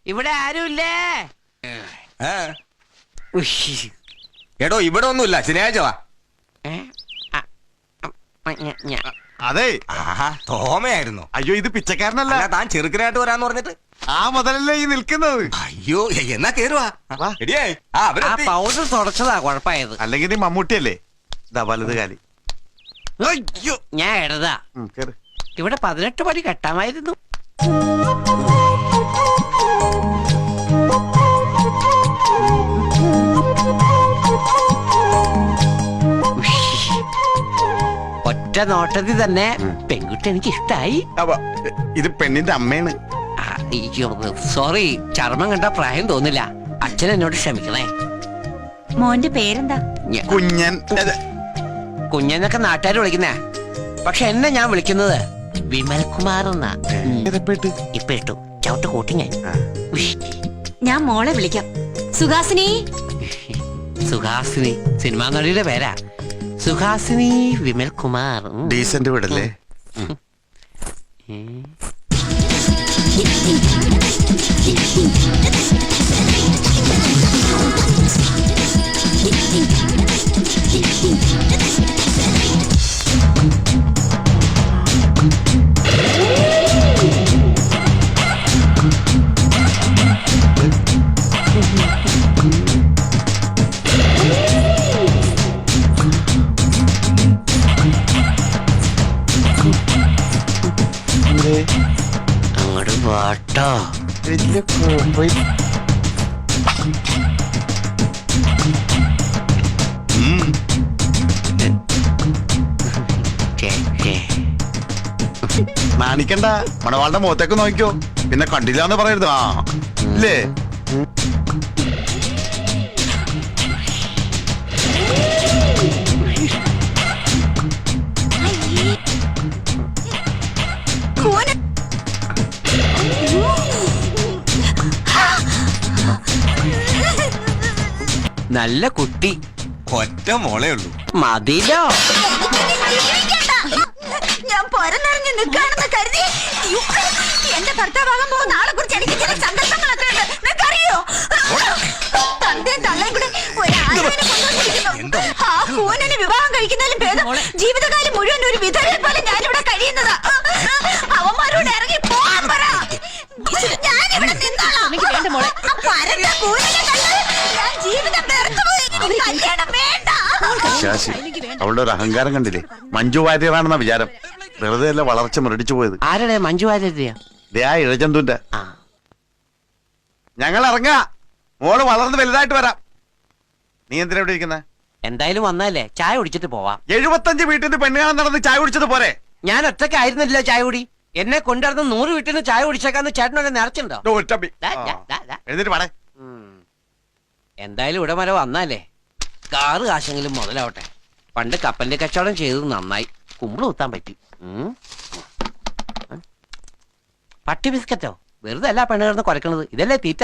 ഇവിടെ ആരുമില്ലേ? എടോ ഇവിടെ ഒന്നുമില്ല, ശനിയാഴ്ച വാ. അതെ തോമയായിരുന്നു. അയ്യോ ഇത് പിച്ചക്കാരനല്ല, താൻ ചെറുക്കനായിട്ട് വരാന്ന് പറഞ്ഞിട്ട്. ആ മുതലല്ലേ ഈ നിൽക്കുന്നത്. അയ്യോ എന്നാ കേറുവാ. പൗഡർ തുടച്ചതാ കുഴപ്പമായത്. അല്ലെങ്കിൽ നീ മമ്മൂട്ടിയല്ലേ? ഇതാ വലത് കാലി. അയ്യോ ഞാൻ ഇടതാ. ഇവിടെ 18 പടി കെട്ടാമായിരുന്നു. ഒറ്റ നോട്ടത്തിൽ തന്നെ പെൺകുട്ടി എനിക്ക് ഇഷ്ടായി. ഇത് പെണ്ണിന്റെ അമ്മയാണ്. സോറി, ചർമ്മം കണ്ട പ്രായം തോന്നില്ല. അച്ഛൻ എന്നോട് ക്ഷമിക്കണേ. മോന്റെ പേരെന്താ? കുഞ്ഞൻ. കുഞ്ഞെന്നൊക്കെ നാട്ടുകാർ വിളിക്കുന്നേ, പക്ഷെ എന്നെ ഞാൻ വിളിക്കുന്നത് വിമൽ കുമാർ എന്നാ. ഇപ്പൊ ഇട്ടു ചവിട്ട് കൂട്ടി ഞാൻ മോളെ വിളിക്കാം. സുഹാസിനി. സുഹാസിനി സിനിമാ നടിയുടെ പേരാ. സുഹാസിനി വിമൽ കുമാർ. ഡീസന്റ് വിടല്ലേ? അങ്ങോട്ട് പോട്ടോ. നാണിക്കണ്ട, മണവാളുടെ മുഖത്തേക്ക് നോക്കിക്കോ, പിന്നെ കണ്ടില്ലാന്ന് പറയരുത്. ആ ഇല്ലേ? നല്ല കുട്ടി, ഒറ്റ മോളേ ഉള്ളൂ. മതിലോ. ഞാൻ പൊരനിറങ്ങി നിൽക്കാണെന്ന് കരുതി എന്റെ ഭർത്താവാകാൻ പോകുന്ന ആളെ കുറിച്ച് എനിക്ക് ചില സങ്കല്പങ്ങളൊക്കെ ഉണ്ട്. നിനക്കറിയോ? തന്തയും തള്ളയും കൂടെ ഒരാളിനെ കൊണ്ടുവന്നിരിക്കുന്നു. ആ കൂനനെ വിവാഹം കഴിക്കുന്നതിലും ഭേദം ജീവിതകാലം മുഴുവൻ ഒരു വിധവയെ പോലെ ഞാനിവിടെ കഴിയുന്നതാ. അവന്മാരോട് ഇറങ്ങി പോകാൻ പറ. ഞാനിവിടെ നിന്നോളാം. പരന്ന കൂനനെ കണ്ട് ഞാൻ ജീവിതം വെറുത്തുപോയി. കല്യാണം വേണ്ട. ശാശി, അവളുടെ ഒരു അഹങ്കാരം കണ്ടില്ലേ? മഞ്ജു വാര്യറാണെന്ന വിചാരം. വെറുതെ അല്ല വളർച്ച മുരടിച്ചു പോയത്. ആരുടെ മഞ്ജു വാര്യരെയാ? ഇഴജന്തുന്റെ. ഞങ്ങൾ ഇറങ്ങാ, മോള് വളർന്ന് വലുതായിട്ട് വരാം. നീ എന്തിനാ ഇവിടെ ഇരിക്കുന്ന? എന്തായാലും വന്നല്ലേ, ചായ കുടിച്ചിട്ട് പോവാം. 75 വീട്ടിൽ നിന്ന് പെണ്ണുകാണാൻ നടന്ന് ചായ കുടിച്ചത് പോരെ? ഞാൻ ഒറ്റയ്ക്കായിരുന്നില്ല ചായ കുടി. എന്നെ കൊണ്ടുവരുന്ന 100 വീട്ടിൽ നിന്ന് ചായ കുടിച്ചേക്കാന്ന് ചേട്ടനോട് നേർച്ചുണ്ടോ? എഴുന്നേറ്റ് പാടേ. എന്തായാലും ഇവിടെ വരെ വന്നാലേ കാറ് കാശെങ്കിലും മുതലാവട്ടെ. പണ്ട് കപ്പലിന്റെ കച്ചവടം ചെയ്തത് നന്നായി, കുമ്പിള് കുത്താൻ പറ്റി. പട്ടി ബിസ്ക്കറ്റോ? വെറുതെ അല്ല പെണ്ണ് കിടന്ന് കുരക്കണത്, ഇതല്ലേ തീറ്റ.